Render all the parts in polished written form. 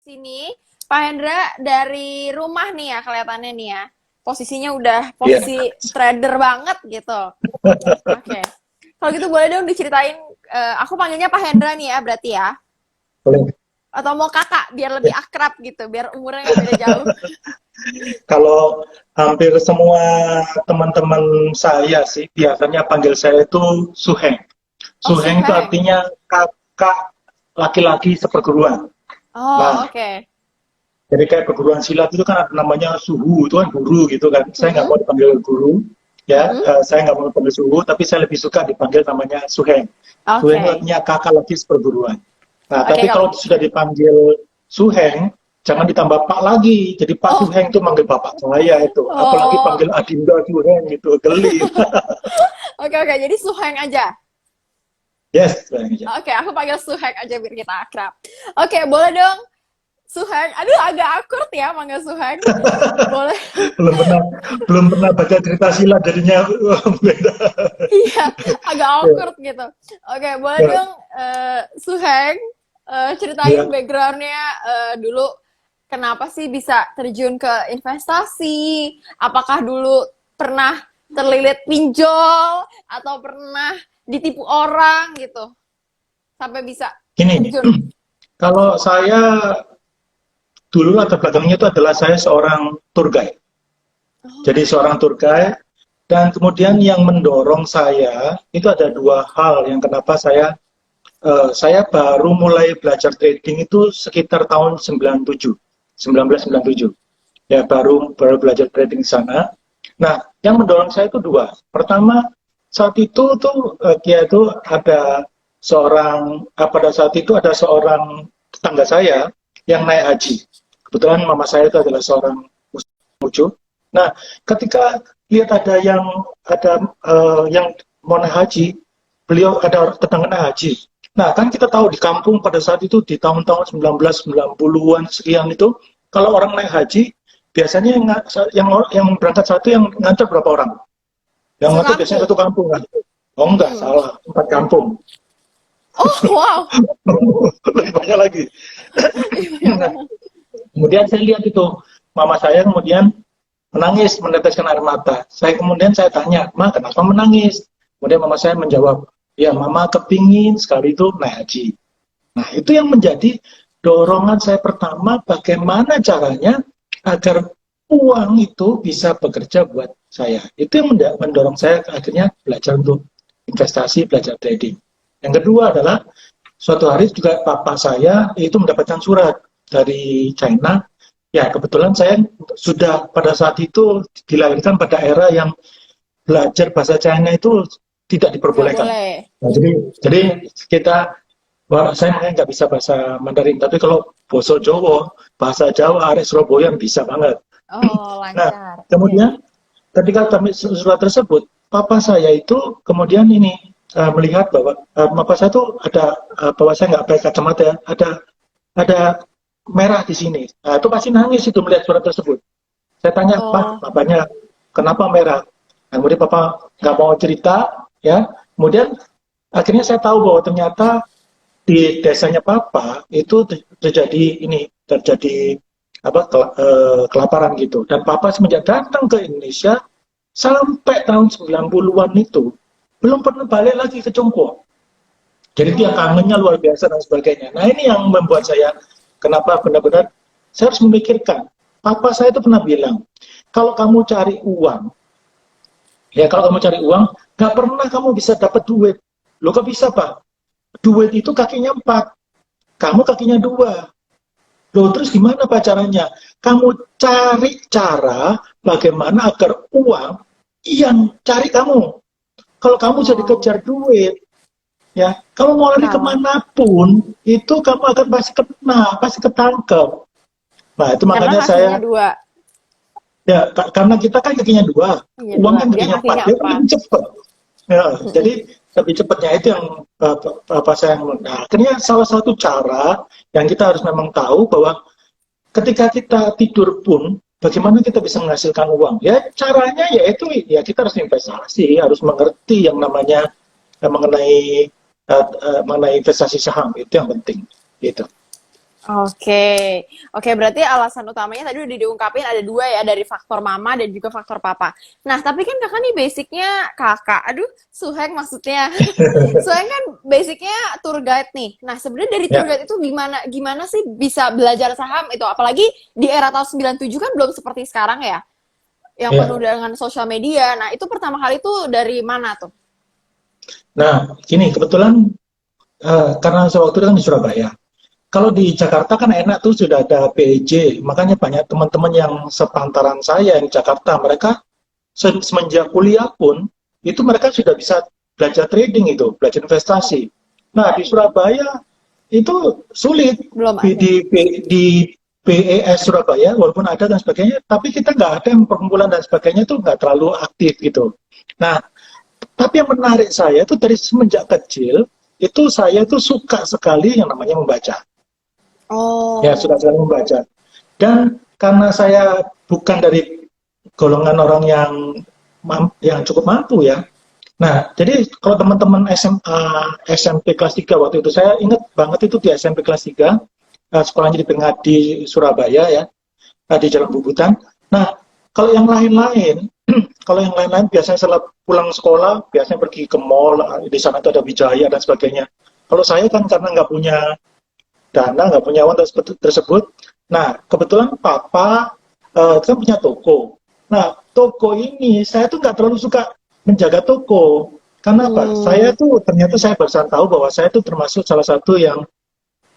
Sini, Pak Hendra dari rumah nih ya kelihatannya nih ya. Posisinya udah Iya, posisi trader banget gitu. Oke. Kalau gitu boleh dong diceritain, aku panggilnya Pak Hendra nih ya berarti ya. boleh. Atau mau kakak biar lebih Ya. akrab gitu, biar umurnya nggak beda jauh. Kalau hampir semua teman-teman saya sih biasanya panggil saya itu Suheng. Oh, Suheng itu Suheng. artinya kakak laki-laki seperguruan. Oh, Nah, oke. jadi kayak perguruan silat itu kan ada namanya suhu, itu kan guru gitu kan. Saya nggak Mm-mm, mau dipanggil guru, ya, mm-mm. saya nggak mau dipanggil suhu, tapi saya lebih suka dipanggil namanya Suheng. Suheng itu Oke. artinya kakak laki seperguruan. Nah, Oke tapi kalau kalau sudah dipanggil Suheng, jangan ditambah Pak lagi. Jadi Pak Oh, Suheng itu manggil bapak saya itu. Apalagi oh. panggil Adinda Suheng itu, geli. Oke, oke. Jadi Suheng aja. Yes, Suheng aja. Oke, aku panggil Suheng aja biar kita akrab. Oke, boleh dong Suheng. Aduh, agak awkward ya manggil Suheng. Boleh. Belum pernah belum pernah baca cerita silat jadinya beda. Iya, agak Ya, awkward gitu. Oke, boleh ya, dong Suheng ceritain ya. backgroundnya dulu kenapa sih bisa terjun ke investasi? Apakah dulu pernah terlilit pinjol atau pernah ditipu orang gitu sampai bisa Gini, terjun? kalau saya dulu latar belakangnya itu adalah saya seorang tour guide. Jadi Oke. seorang tour guide dan kemudian yang mendorong saya itu ada dua hal yang kenapa saya baru mulai belajar trading itu sekitar tahun 97, 1997. Ya baru baru belajar trading di sana. Nah, yang mendorong saya itu dua. Pertama, saat itu tuh dia itu ada pada saat itu ada seorang tetangga saya yang naik haji. Kebetulan mama saya itu adalah seorang muslim. Nah, ketika lihat ada yang mau naik haji, beliau ada tetangga naik haji. Nah, kan kita tahu di kampung pada saat itu di tahun-tahun 1990-an sekian itu, kalau orang naik haji, biasanya yang berangkat satu yang ngantar berapa orang? Yang ngantar biasanya Sekampung. satu kampung kan? Oh enggak, Mm-mm. salah, empat kampung. Oh, wow. Lebih banyak lagi. Iya, Nah, banget. kemudian saya lihat itu, mama saya kemudian menangis, meneteskan air mata. Saya tanya, Ma, kenapa menangis? Kemudian mama saya menjawab, ya mama kepingin sekali itu naik haji. Nah, itu yang menjadi dorongan saya pertama, bagaimana caranya agar uang itu bisa bekerja buat saya. Itu yang mendorong saya akhirnya belajar untuk investasi, belajar trading. Yang kedua adalah suatu hari juga papa saya itu mendapatkan surat dari China. Ya, kebetulan saya sudah pada saat itu dilahirkan pada era yang belajar bahasa China itu tidak Nggak diperbolehkan. boleh. Nah, jadi kita saya makanya nggak bisa bahasa Mandarin, tapi kalau bahasa Jawa, bahasa Jawa, Arek Surabaya bisa banget. Oh, Nah, lancar. Oke. kemudian ketika kami surat tersebut, papa saya itu kemudian ini melihat bahwa papa saya itu bahwa saya nggak pakai kacamata ya, ada merah di sini. Nah, itu pasti nangis itu melihat surat tersebut. Saya tanya, Pak, Oh, bapaknya kenapa merah? Nah, kemudian papa nggak mau cerita, ya. Kemudian akhirnya saya tahu bahwa ternyata di desanya papa itu terjadi kelaparan gitu. Dan papa semenjak datang ke Indonesia sampai tahun 90-an itu belum pernah balik lagi ke Congko. Jadi dia kangennya oh, luar biasa dan sebagainya. Nah, ini yang membuat saya kenapa benar-benar saya harus memikirkan. Papa saya itu pernah bilang, kalau kamu cari uang, ya kalau kamu cari uang, nggak pernah kamu bisa dapat duit. Lo kok bisa, Pak? Duit itu kakinya empat, kamu kakinya dua. Loh, terus gimana Pak caranya? Kamu cari cara bagaimana agar uang yang cari kamu. Kalau kamu jadi oh, kejar duit, ya, kamu mau lari kalah. kemanapun, itu kamu akan pasti kena, pasti ketangkep. Nah, itu Karena makanya kakinya saya, dua. ya, karena kita kan kakinya dua, Kakinya uang dua. kan Dia kakinya empat, kakinya dia kan empat. lebih cepat. Ya, jadi Mm-mm. lebih cepatnya itu yang apa saya. Nah, akhirnya salah satu cara yang kita harus memang tahu bahwa ketika kita tidur pun bagaimana kita bisa menghasilkan uang ya caranya yaitu ya kita harus investasi harus mengerti yang namanya mengenai investasi saham itu yang penting gitu. Oke, oke berarti alasan utamanya tadi udah diungkapin ada dua ya dari faktor mama dan juga faktor papa. Nah tapi kan kakak nih basicnya kakak, aduh Suheng maksudnya. Suheng kan basicnya tour guide nih. Nah sebenarnya dari tour Ya, guide itu gimana gimana sih bisa belajar saham itu? Apalagi di era tahun 97 kan belum seperti sekarang ya, yang penuh ya. dengan sosial media. Nah itu pertama kali tuh dari mana tuh? Nah, gini, kebetulan karena saya waktu itu kan di Surabaya. Kalau di Jakarta kan enak tuh sudah ada PEJ, makanya banyak teman-teman yang sepantaran saya yang di Jakarta, mereka semenjak kuliah pun itu mereka sudah bisa belajar trading itu, belajar investasi. Nah, di Surabaya itu sulit Belum di ada. di, di PES Surabaya walaupun ada dan sebagainya, tapi kita nggak ada yang perkumpulan dan sebagainya itu nggak terlalu aktif gitu. Nah, tapi yang menarik saya itu dari semenjak kecil itu saya tuh suka sekali yang namanya membaca. Ya, suka Oh, sekali membaca. Dan karena saya bukan dari golongan orang yang yang cukup mampu ya. Nah, jadi kalau teman-teman SMA, SMP kelas 3 waktu itu, saya ingat banget itu di SMP kelas 3, sekolahnya di Pengadi, Surabaya ya, di Jalan Bubutan. Nah, kalau yang lain-lain, kalau yang lain-lain biasanya setelah pulang sekolah, biasanya pergi ke mall, di sana itu ada Wijaya dan sebagainya. Kalau saya kan karena nggak punya dana, nggak punya uang tersebut. Nah, kebetulan papa kan punya toko. Nah, toko ini saya tuh nggak terlalu suka menjaga toko. Karena apa? Saya hmm, tuh ternyata saya baru tahu bahwa saya tuh termasuk salah satu yang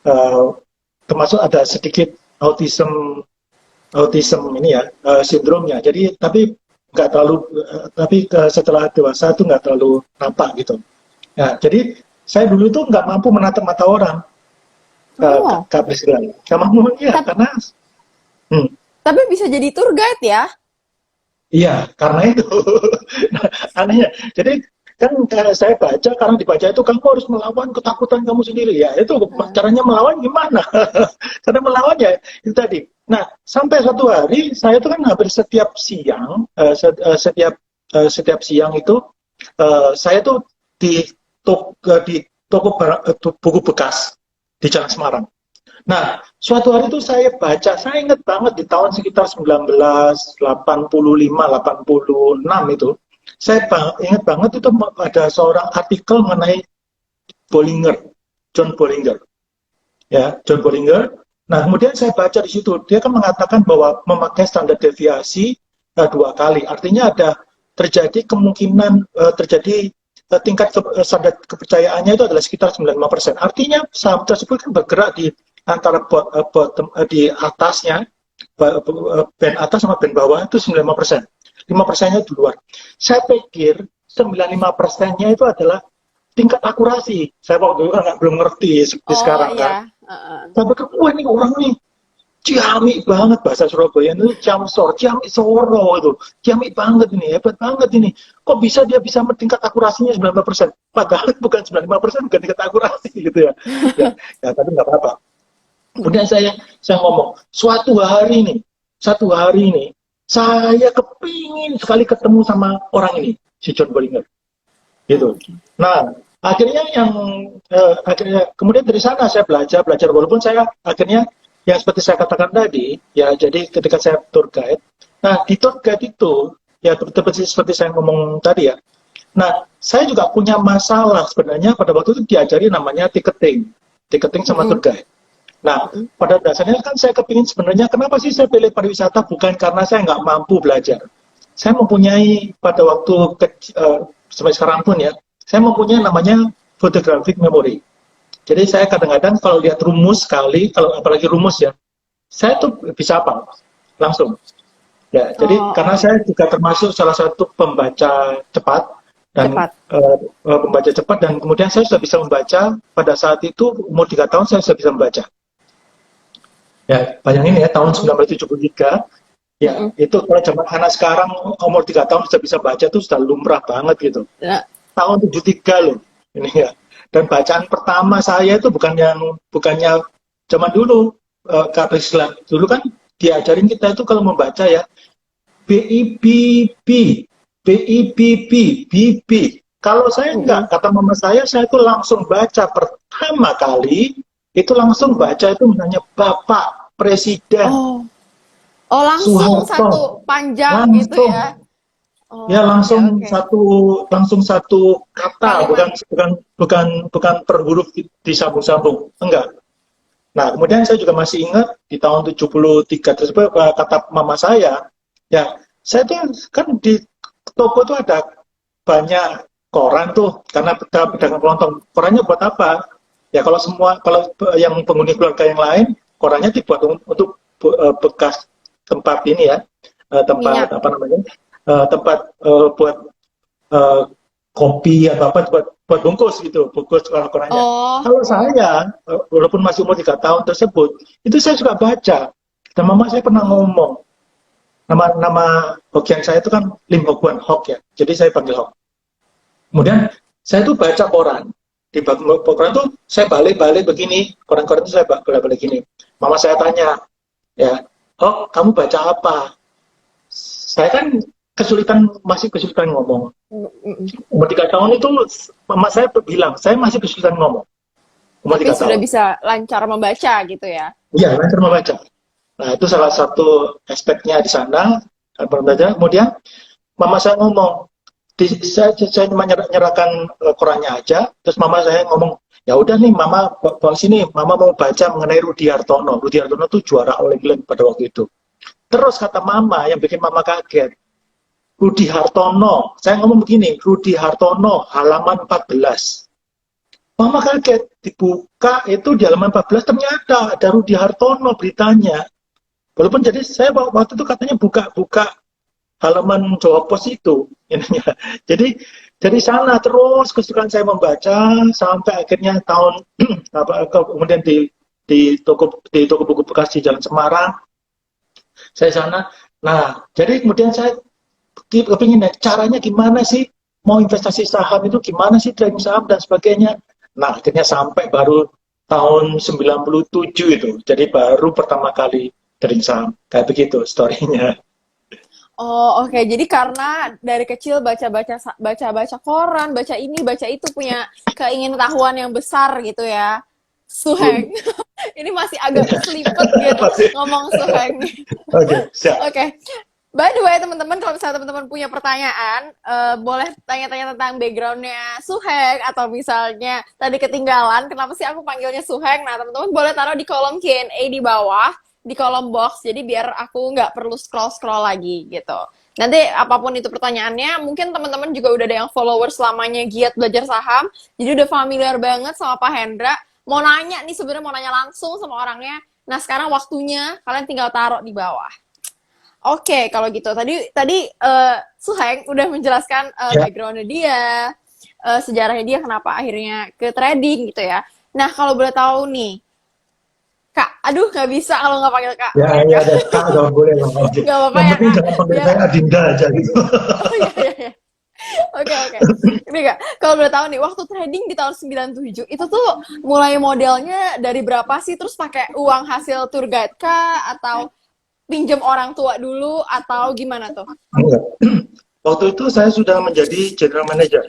eh, termasuk ada sedikit autism autism ini ya sindromnya. Jadi tapi nggak terlalu tapi setelah dewasa tuh nggak terlalu nampak gitu. Nah, jadi saya dulu tuh nggak mampu menatap mata orang. oh, Kak Priscila. Sama mungkin ya, tapi karena tapi bisa jadi tour guide ya? iya, karena itu. Nah, anehnya. Jadi kan saya baca, karena dibaca itu kamu harus melawan ketakutan kamu sendiri. Ya, itu Nah, caranya melawan gimana? Karena melawan ya itu tadi. Nah, sampai suatu hari saya itu kan hampir setiap siang, setiap siang itu saya tuh di di toko buku bekas di Jalan Semarang. Nah, suatu hari itu saya baca, saya ingat banget di tahun sekitar 1985, 86 itu, saya ingat banget itu ada seorang artikel mengenai Bollinger, John Bollinger, ya, John Bollinger. Nah, kemudian saya baca di situ, dia kan mengatakan bahwa memakai standar deviasi dua kali, artinya ada terjadi kemungkinan terjadi tingkat standar kepercayaannya itu adalah sekitar 95%. Artinya saham tersebut kan bergerak di antara bottom di atasnya, band atas sama band bawah itu 95%. 5%-nya di luar. Saya pikir 95%-nya itu adalah tingkat akurasi. Saya waktu itu kan belum ngerti seperti oh sekarang kan. iya. Heeh. Saya pikir, wah ini orang nih ciamik banget bahasa Surabaya itu ciamik soro itu. Ciamik banget ini, hebat banget ini. Kok bisa dia bisa tingkat akurasinya 95%? Padahal bukan 95%, bukan tingkat akurasi gitu ya. Ya, ya tapi nggak apa-apa. Kemudian saya ngomong, satu hari ini, saya kepingin sekali ketemu sama orang ini, si John Bollinger, gitu. Oke. Nah, akhirnya kemudian dari sana saya belajar walaupun saya akhirnya yang seperti saya katakan tadi, ya jadi ketika saya tour guide, nah di tour guide itu ya seperti saya ngomong tadi ya. Nah, saya juga punya masalah sebenarnya pada waktu itu diajari namanya ticketing sama tour Mm-mm. guide. Nah, Mm-mm. pada dasarnya kan saya kepingin sebenarnya kenapa sih saya pilih pariwisata bukan karena saya nggak mampu belajar. Saya mempunyai pada waktu sampai sekarang pun ya, saya mempunyai namanya photographic memory. Jadi saya kadang-kadang kalau lihat rumus sekali, kalau apalagi rumus ya, saya tuh bisa apa langsung. Ya, jadi Oh, karena oke. saya juga termasuk salah satu pembaca cepat dan Cepat. pembaca cepat dan kemudian saya sudah bisa membaca pada saat itu umur 3 tahun saya sudah bisa membaca. Ya, bayangin ya tahun Mm-mm. 1973, ya Mm-mm. itu kalau zaman anak sekarang umur 3 tahun sudah bisa baca itu sudah lumrah banget gitu. Nah, Tahun 73 loh ini ya. Dan bacaan pertama saya itu bukannya zaman dulu Kak Priscila. Dulu kan diajarin kita itu kalau membaca ya BIBB, BIBB, BB. Kalau saya mm-mm. enggak, kata mama saya itu langsung baca pertama kali itu langsung baca itu misalnya Bapak Presiden Oh, oh langsung Soeharto, satu panjang gitu langsung ya. ya Oh, oke langsung oke. satu kata, Kalimat. bukan per huruf disambung-sambung, enggak. Nah, kemudian saya juga masih ingat di tahun 73 tersebut kata mama saya, ya, saya tuh kan di toko tuh ada banyak koran tuh karena Mm-mm. pedagang kelontong. Korannya buat apa? Ya kalau yang penghuni keluarga yang lain, korannya dibuat untuk bekas tempat ini ya, tempat Minyak. apa namanya? Tempat buat eh, kopi atau apa buat bungkus gitu, bungkus koran-korannya. Oh, Kalau saya, walaupun masih umur 3 tahun tersebut, itu saya suka baca. Dan mama saya pernah oh, ngomong, nama Hokian saya itu kan Lim Hok Wan, Hok ya. Jadi saya panggil Hok. Kemudian saya tuh baca koran. Di koran tuh saya balik-balik begini, koran-koran itu saya balik-balik gini. Mama saya tanya, ya, Hok, kamu baca apa? Saya kan masih kesulitan ngomong. mm-mm. Umur 3 tahun itu mama saya bilang, saya masih kesulitan ngomong. Umur Tapi tiga sudah tahun. bisa lancar membaca gitu ya. Iya, lancar membaca. Nah, itu salah satu aspeknya di sana. Membaca. Kemudian mama saya ngomong, saya cuma nyerahkan korannya aja, terus mama saya ngomong, ya udah nih mama bawa sini, mama mau baca mengenai Rudi Hartono. Rudi Hartono itu juara All England pada waktu itu. Terus kata mama yang bikin mama kaget, Rudi Hartono, saya ngomong begini, Rudi Hartono halaman 14. Mama kaget, dibuka itu di halaman 14 ternyata ada Rudi Hartono beritanya. Walaupun jadi saya waktu itu katanya buka-buka halaman Jawa Pos itu. Ininya. Jadi dari sana terus kesukaan saya membaca sampai akhirnya tahun kemudian di toko buku bekas di Jalan Semarang saya sana. Nah, jadi kemudian saya kepingin caranya gimana sih mau investasi saham itu gimana sih trading saham dan sebagainya. Nah, akhirnya sampai baru tahun 97 itu. Jadi baru pertama kali trading saham. Kayak begitu story-nya. Oh, oke. Jadi karena dari kecil baca-baca koran, baca ini, baca itu punya keingintahuan yang besar gitu ya. Suheng. Ini masih agak keselipet gitu Masih. ngomong Suheng. Oke, siap. Oke. By the way, teman-teman, kalau misalnya teman-teman punya pertanyaan, boleh tanya-tanya tentang backgroundnya Suheng, atau misalnya tadi ketinggalan, kenapa sih aku panggilnya Suheng? Nah, teman-teman boleh taruh di kolom Q&A di bawah, di kolom box, jadi biar aku nggak perlu scroll-scroll lagi gitu. Nanti apapun itu pertanyaannya, mungkin teman-teman juga udah ada yang followers lamanya Giat Belajar Saham, jadi udah familiar banget sama Pak Hendra. Mau nanya nih, sebenarnya mau nanya langsung sama orangnya. Nah, sekarang waktunya, kalian tinggal taruh di bawah. Oke, kalau gitu tadi tadi Suheng udah menjelaskan Ya, backgroundnya dia, sejarahnya dia kenapa akhirnya ke trading gitu ya. Nah, kalau boleh tahu nih, Kak, aduh nggak bisa kalau nggak panggil Kak. ya, Oke, ya, Kak, ada kak, nggak boleh lah. Oke. nggak apa-apa Yang ya penting Kak. jangan panggil Biar, saya Adinda aja gitu. oh iya iya iya. Oke oke. Ini Kak, kalau boleh tahu nih, waktu trading di tahun 97 itu tuh mulai modelnya dari berapa sih? Terus pakai uang hasil tour guide kah? Atau pinjam orang tua dulu? Atau gimana tuh? Enggak. Waktu itu saya sudah menjadi general manager.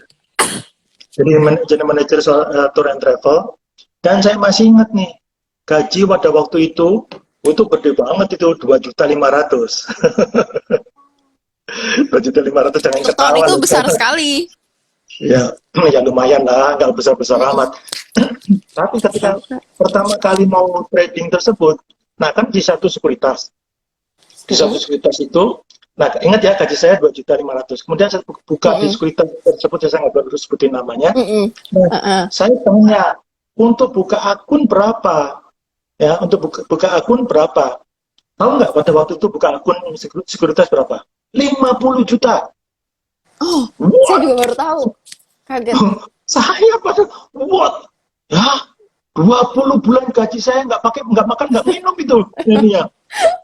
Jadi general manager tour and travel. Dan saya masih ingat nih, gaji pada waktu itu gede banget itu 2.500.000. 2.500.000 jangan Untuk tahun ketawa itu loh. besar sekali. Ya, ya lumayan lah, nggak besar-besar amat. Tapi ketika pertama kali mau trading tersebut, nah kan di satu sekuritas itu, nah ingat ya gaji saya 2.500.000. Kemudian saya buka di sekuritas tersebut, saya nggak perlu sebutin namanya. Nah, saya tanya untuk buka akun berapa, ya untuk buka akun berapa? Tahu nggak pada waktu itu buka akun sekuritas berapa? 50 juta. Oh, saya What? juga baru tahu. Kaget. Saya pada what? Ya, 20 bulan gaji saya nggak makan, nggak minum itu ini ya.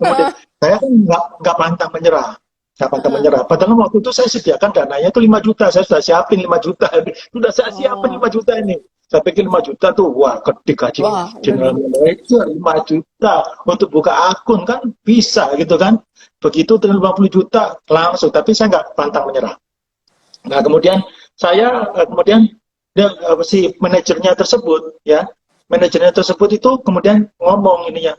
Kemudian saya kan nggak pantang menyerah. Nggak pantang menyerah. Padahal waktu itu saya sediakan dananya itu 5 juta. Saya sudah siapin 5 juta. Sudah saya siapin 5 Oh, juta ini. Saya pikir 5 juta tuh, wah, gede gaji wah, udah general gede. manager 5 juta untuk buka akun kan bisa gitu kan. Begitu dengan 50 juta langsung. Tapi saya nggak pantang menyerah. Nah, kemudian saya kemudian dia, si manajernya tersebut ya manajernya tersebut itu kemudian ngomong ininya,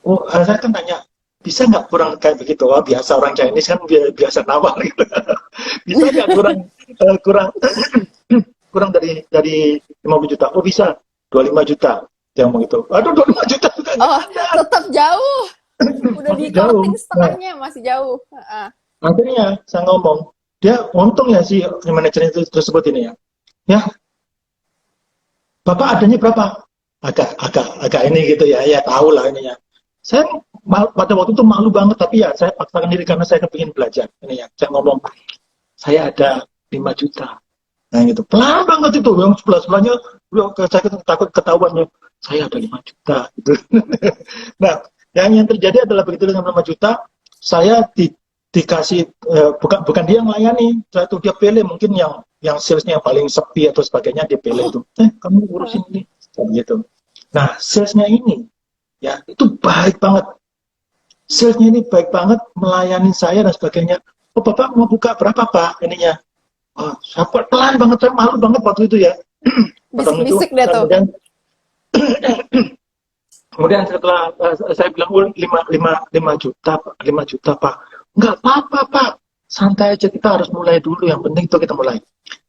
oh saya kan tanya, bisa nggak kurang kayak begitu? Oh, biasa orang Chinese kan biasa nawar gitu. Bisa nggak kurang kurang dari 50 juta? Oh bisa, 25 juta. Dia ngomong gitu. Aduh 25 juta juga nggak Oh, ada. tetap jauh. Udah Masih jauh. dikorting Nah, setengahnya, masih jauh. Heeh. akhirnya saya ngomong, dia untung ya si manajer itu tersebut ini ya. Ya, Bapak adanya berapa? Agak ini gitu ya, ya tahu lah ini ya. Saya pada waktu itu malu banget, tapi ya saya paksakan diri karena saya kepingin belajar. Ini ya, saya ngomong, saya ada 5 juta. Nah gitu, pelan banget itu, yang sebelah-sebelahnya, saya takut ketahuannya, saya ada 5 juta. Gitu. Nah, yang terjadi adalah begitu dengan 5 juta, saya dikasih, bukan dia yang layani, saya tuh dia pilih mungkin yang salesnya yang paling sepi atau sebagainya, dia pilih itu, kamu urusin ini, gitu. Nah, salesnya ini, ya itu baik banget. Salesnya ini baik banget, melayani saya dan sebagainya. Oh, Bapak mau buka berapa, Pak? Ininya. Oh, saya pelan banget, saya malu banget waktu itu ya. Bisik-bisik deh tuh. Kemudian, kemudian setelah saya bilang, oh, 5 juta, Pak. 5 juta, Pak. Enggak apa-apa, Pak. Santai aja, kita harus mulai dulu. Yang penting itu kita mulai.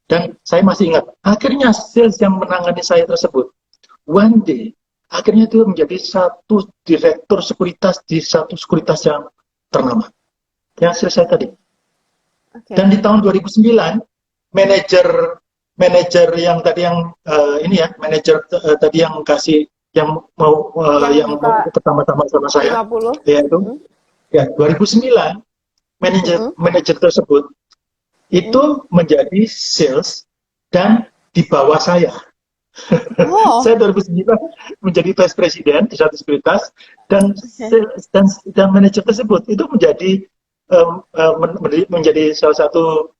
Dan saya masih ingat, akhirnya sales yang menangani saya tersebut, one day, akhirnya itu menjadi satu direktur sekuritas di satu sekuritas yang ternama. Yang selesai tadi. Okay. Dan di tahun 2009, manajer yang tadi yang ini ya, manajer tadi yang kasih yang mau yang mau pertama-tama sama saya, 50. yaitu ya 2009 manajer tersebut itu menjadi sales dan di bawah saya. Oh. Saya 2009 menjadi vice president di satu sekuritas dan dan manajer tersebut itu menjadi salah satu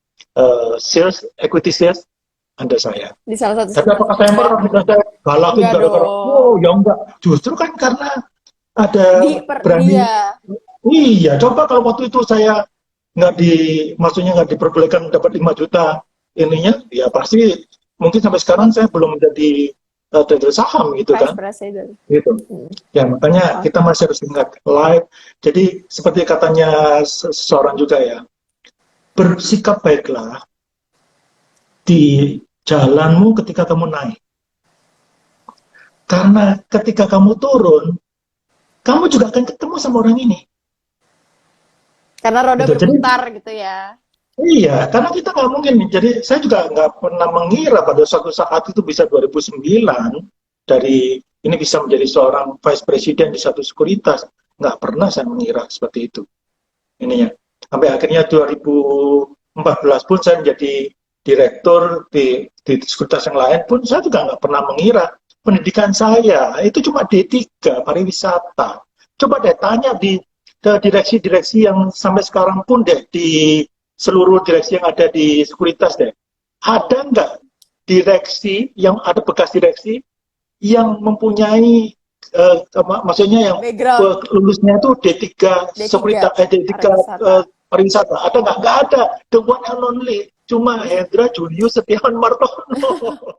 sales equity sales under saya. Di salah satu. Tapi apakah saya marah? Saya galakin gara-gara, oh ya enggak. Justru kan karena ada berani. Iya, coba kalau waktu itu saya maksudnya nggak diperbolehkan dapat 5 juta ininya, ya pasti mungkin sampai sekarang saya belum menjadi trader saham gitu kan. Gitu. Ya makanya kita masih harus ingat live. Jadi seperti katanya seseorang juga ya, bersikap baiklah di jalanmu ketika kamu naik. Karena ketika kamu turun, kamu juga akan ketemu sama orang ini. Karena roda berputar gitu ya. Iya, karena kita nggak mungkin. Jadi saya juga nggak pernah mengira pada suatu saat itu bisa 2009 dari ini bisa menjadi seorang vice president di satu sekuritas. Nggak pernah saya mengira seperti itu. Ininya. Sampai akhirnya 2014 pun saya menjadi direktur di sekuritas yang lain pun saya juga nggak pernah mengira. Pendidikan saya itu cuma D3, pariwisata. Coba deh tanya di direksi-direksi yang sampai sekarang pun deh di seluruh direksi yang ada di sekuritas deh. Ada nggak direksi yang ada bekas direksi yang mempunyai maksudnya yang lulusnya itu D3 sekuritas D3 pariwisata. Ada nggak? Nggak ada. The one and only cuma Hendra Julius Setiawan Martono.